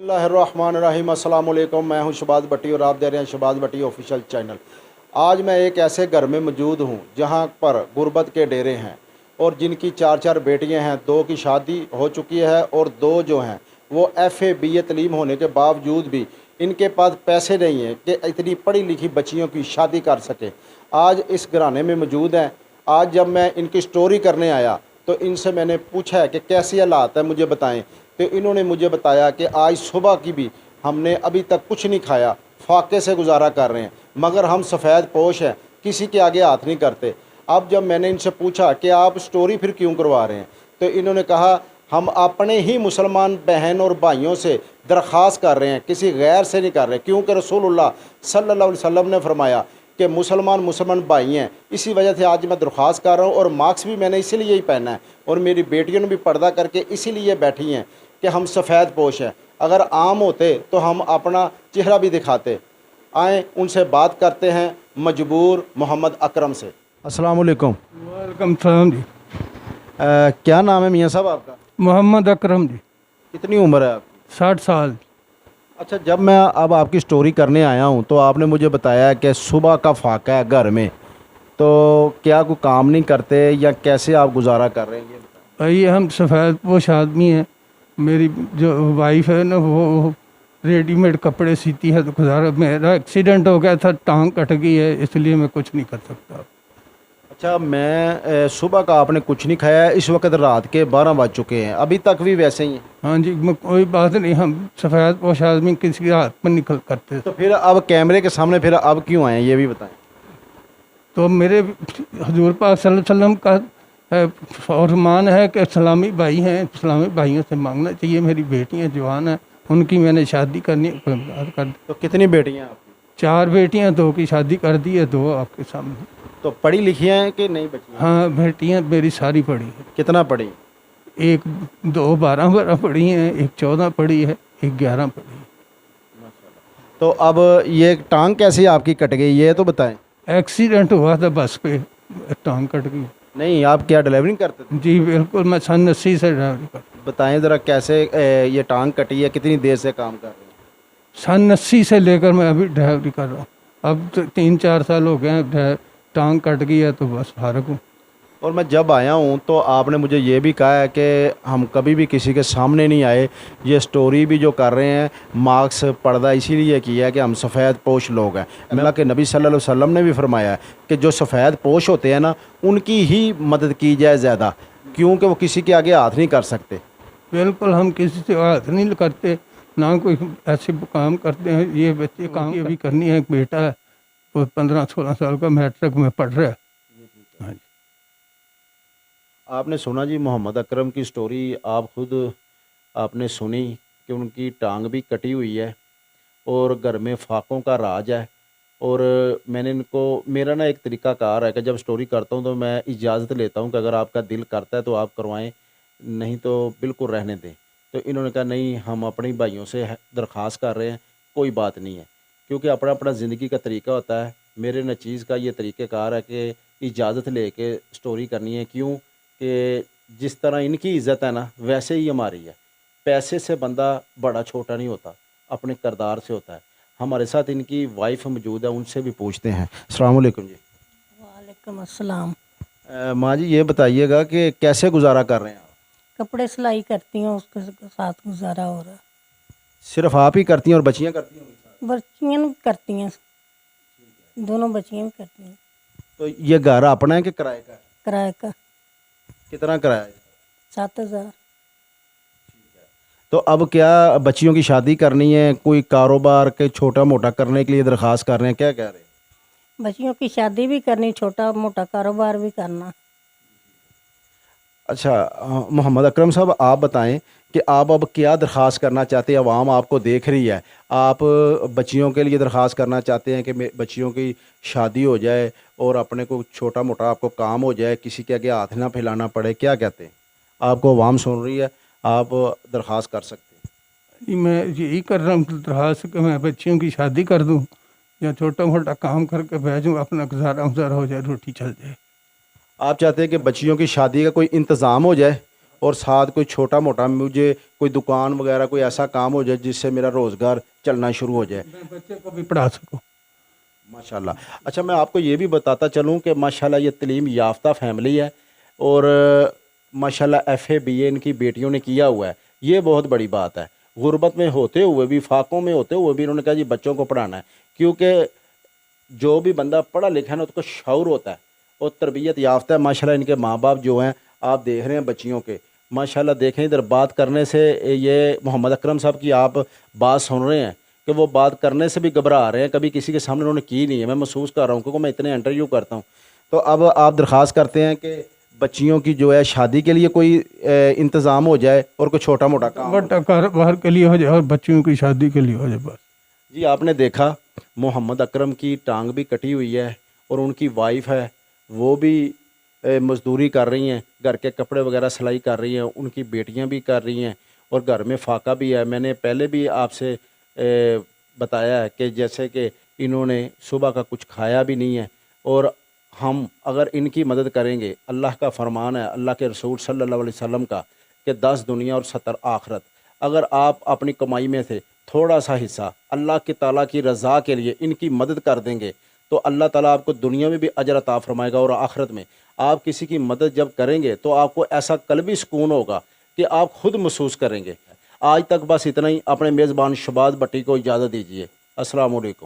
बिस्मिल्लाहिर्रहमानिर्रहीम। अस्सलाम वालेकुम। मैं हूं शहबाज भट्टी और आप देख रहे हैं शहबाज भट्टी ऑफिशियल चैनल। आज मैं एक ऐसे घर में मौजूद हूं जहां पर गुर्बत के डेरे हैं और जिनकी चार चार बेटियां हैं। दो की शादी हो चुकी है और दो जो हैं वो FA BA तलीम होने के बावजूद भी इनके पास पैसे नहीं हैं कि इतनी पढ़ी लिखी बच्चियों की शादी कर सके। आज इस घराने में मौजूद हैं। आज जब मैं इनकी स्टोरी करने आया तो इनसे मैंने पूछा है कि कैसी हालात है, मुझे बताएं। तो इन्होंने मुझे बताया कि आज सुबह की भी हमने अभी तक कुछ नहीं खाया, फाके से गुजारा कर रहे हैं, मगर हम सफ़ेद पोश हैं, किसी के आगे हाथ नहीं करते। अब जब मैंने इनसे पूछा कि आप स्टोरी फिर क्यों करवा रहे हैं, तो इन्होंने कहा हम अपने ही मुसलमान बहन और भाइयों से दरख्वास्त कर रहे हैं, किसी गैर से नहीं कर रहे, क्योंकि रसूलुल्लाह सल्लल्लाहु अलैहि वसल्लम ने फरमाया कि मुसलमान भाई हैं। इसी वजह से आज मैं दरख्वास्त कर रहा हूँ और मास्क भी मैंने इसीलिए ही पहना है और मेरी बेटियों ने भी पर्दा करके इसीलिए बैठी हैं कि हम सफ़ेद पोश हैं। अगर आम होते तो हम अपना चेहरा भी दिखाते। आए उनसे बात करते हैं मजबूर मोहम्मद अकरम से। अस्सलाम वालेकुम। वालेकुम सलाम जी। क्या नाम है मियाँ साहब आपका? मोहम्मद अकरम जी। कितनी उम्र है आपकी? 60 साल। अच्छा, जब मैं अब आपकी स्टोरी करने आया हूँ तो आपने मुझे बताया कि सुबह का फाका है घर में, तो क्या कोई काम नहीं करते या कैसे आप गुजारा कर रहे हैं ये बताएं। भाई हम सफ़ेद पोश आदमी हैं। मेरी जो वाइफ है ना वो रेडीमेड कपड़े सीती है, तो गुजारा। मेरा एक्सीडेंट हो गया था, टांग कट गई है, इसलिए मैं कुछ नहीं कर सकता। अच्छा, मैं सुबह का आपने कुछ नहीं खाया है, इस वक्त रात के 12 बज चुके हैं, अभी तक भी वैसे ही हैं? हाँ जी, कोई बात नहीं, हम सफ़ेद पोश आदमी किसी के हाथ पर निकल करते। तो फिर अब कैमरे के सामने फिर अब क्यों आए हैं ये भी बताएं। तो मेरे हजूर पाक सल्लल्लाहु अलैहि वसल्लम का फरमान है कि इस्लामी भाई हैं, इस्लामी भाइयों से मांगना चाहिए। मेरी बेटियां जवान हैं, उनकी मैंने शादी करनी कर। तो कितनी बेटियां आपकी? 4 बेटियां, 2 की शादी कर दी है, 2 आपके सामने। तो पढ़ी लिखी हैं कि नहीं बच्चियां? हाँ, बेटियां मेरी सारी पढ़ी हैं। कितना पढ़ी? एक 2 12 पढ़ी हैं, एक 14 पढ़ी है, एक 11 पढ़ी है। तो अब ये टांग कैसे आपकी कट गई ये तो बताएं। एक्सीडेंट हुआ था, बस पे टांग कट गई। नहीं, आप क्या ड्राइविंग करते थे? जी बिल्कुल, मैं सन 80 से ड्राइवरी करता। बताएं ज़रा कैसे ये टांग कटी है, कितनी देर से काम कर रहे हैं? सन 80 से लेकर मैं अभी ड्राइवरी कर रहा हूँ। अब तो 3-4 साल हो गए हैं, टांग कट गई है तो बस फारग हूँ। और मैं जब आया हूँ तो आपने मुझे ये भी कहा है कि हम कभी भी किसी के सामने नहीं आए। ये स्टोरी भी जो कर रहे हैं मास्क पर्दा इसीलिए किया है कि हम सफ़ेद पोश लोग हैं। अल्लाह के नबी सल्लल्लाहु अलैहि वसल्लम ने भी फरमाया है कि जो सफ़ेद पोश होते हैं ना उनकी ही मदद की जाए ज़्यादा, क्योंकि वो किसी के आगे हाथ नहीं कर सकते। बिल्कुल, हम किसी से हाथ नहीं करते, ना कोई ऐसे काम करते हैं। ये बच्चे काम अभी करनी है। एक बेटा है वो 15-16 साल का, मैट्रिक में पढ़ रहा है। हाँ जी। आपने सुना जी मोहम्मद अकरम की स्टोरी, आप खुद आपने सुनी कि उनकी टांग भी कटी हुई है और घर में फाकों का राज है। और मैंने इनको, मेरा ना एक तरीक़ाकार है कि जब स्टोरी करता हूँ तो मैं इजाज़त लेता हूँ कि अगर आपका दिल करता है तो आप करवाएं, नहीं तो बिल्कुल रहने दें। तो इन्होंने कहा नहीं, हम अपने भाइयों से दरख्वास्त कर रहे हैं, कोई बात नहीं है, क्योंकि अपना अपना ज़िंदगी का तरीका होता है। मेरे नचीज़ का ये तरीक़ाकार है कि इजाज़त लेके स्टोरी करनी है, क्यों कि जिस तरह इनकी इज़्ज़त है ना वैसे ही हमारी है। पैसे से बंदा बड़ा छोटा नहीं होता, अपने किरदार से होता है। हमारे साथ इनकी वाइफ मौजूद है, उनसे भी पूछते हैं। अस्सलाम वालेकुम जी। वालेकुम अस्सलाम। माँ जी ये बताइएगा कि कैसे गुजारा कर रहे हैं आप? कपड़े सिलाई करती हूँ, उसके साथ गुजारा हो रहा है। सिर्फ आप ही करती हैं और बच्चियाँ करती हैं? बच्चियाँ भी करती हैं, दोनों बच्चियाँ भी करती हैं। तो ये घर अपना है कि किराए का है? किराए का। कितना किराया है? 7,000। तो अब क्या बच्चियों की शादी करनी है, कोई कारोबार के छोटा मोटा करने के लिए दरख्वास्त कर रहे हैं, क्या कह रहे हैं? बच्चियों की शादी भी करनी, छोटा मोटा कारोबार भी करना। अच्छा, मोहम्मद अकरम साहब आप बताएं कि आप अब क्या दरख्वास्त करना चाहते हैं? अवाम आपको देख रही है, आप बच्चियों के लिए दरख्वास्त करना चाहते हैं कि बच्चियों की शादी हो जाए और अपने को छोटा मोटा आपको काम हो जाए, किसी के आगे हाथ ना फैलाना पड़े, क्या कहते हैं? आपको अवाम सुन रही है, आप दरख्वास्त कर सकते हैं। जी, मैं यही कर रहा हूँ दरख्वास्त कि मैं बच्चियों की शादी कर दूँ या छोटा मोटा काम करके भेजूँ, अपना गुजारा हो जाए, रोटी चल जाए। आप चाहते हैं कि बच्चियों की शादी का कोई इंतज़ाम हो जाए اور ساتھ کوئی چھوٹا موٹا مجھے کوئی دکان وغیرہ کوئی ایسا کام ہو جائے جس سے میرا روزگار چلنا شروع ہو جائے. میں بچے کو بھی پڑھا سکوں. ماشاءاللہ. اچھا میں آپ کو یہ بھی بتاتا چلوں کہ ماشاءاللہ یہ تعلیم یافتہ فیملی ہے اور ماشاءاللہ FA BA ان کی بیٹیوں نے کیا ہوا ہے. یہ بہت بڑی بات ہے. غربت میں ہوتے ہوئے بھی فاقوں میں ہوتے ہوئے بھی انہوں نے کہا جی بچوں کو پڑھانا ہے, کیونکہ جو بھی بندہ پڑھا لکھا ہے نا اس کو شعور ہوتا ہے اور تربیت یافتہ ہے. ماشاءاللہ ان کے ماں باپ جو ہیں آپ دیکھ رہے ہیں بچیوں کے, ماشاءاللہ دیکھیں ادھر بات کرنے سے یہ محمد اکرم صاحب کی آپ بات سن رہے ہیں کہ وہ بات کرنے سے بھی گھبرا رہے ہیں, کبھی کسی کے سامنے انہوں نے کی نہیں ہے. میں محسوس کر رہا ہوں کیونکہ میں اتنے انٹرویو کرتا ہوں. تو اب آپ درخواست کرتے ہیں کہ بچیوں کی جو ہے شادی کے لیے کوئی انتظام ہو جائے اور کوئی چھوٹا موٹا کام. بڑا کاروبار کے لیے ہو جائے اور بچوں کی شادی کے لیے ہو جائے بس. جی آپ نے دیکھا محمد اکرم کی ٹانگ بھی کٹی ہوئی ہے اور ان کی وائف ہے وہ بھی مزدوری کر رہی ہیں, گھر کے کپڑے وغیرہ سلائی کر رہی ہیں, ان کی بیٹیاں بھی کر رہی ہیں اور گھر میں فاقہ بھی ہے. میں نے پہلے بھی آپ سے بتایا ہے کہ جیسے کہ انہوں نے صبح کا کچھ کھایا بھی نہیں ہے, اور ہم اگر ان کی مدد کریں گے, اللہ کا فرمان ہے اللہ کے رسول صلی اللہ علیہ وسلم کا کہ 10 دنیا اور 70 آخرت, اگر آپ اپنی کمائی میں سے تھوڑا سا حصہ اللہ کی تعالیٰ کی رضا کے لیے ان کی مدد کر دیں گے تو اللہ تعالیٰ آپ کو دنیا میں بھی اجر عطا فرمائے گا, اور آخرت میں آپ کسی کی مدد جب کریں گے تو آپ کو ایسا قلبی سکون ہوگا کہ آپ خود محسوس کریں گے. آج تک بس اتنا ہی. اپنے میزبان شہباز بٹی کو اجازت دیجیے. السلام علیکم.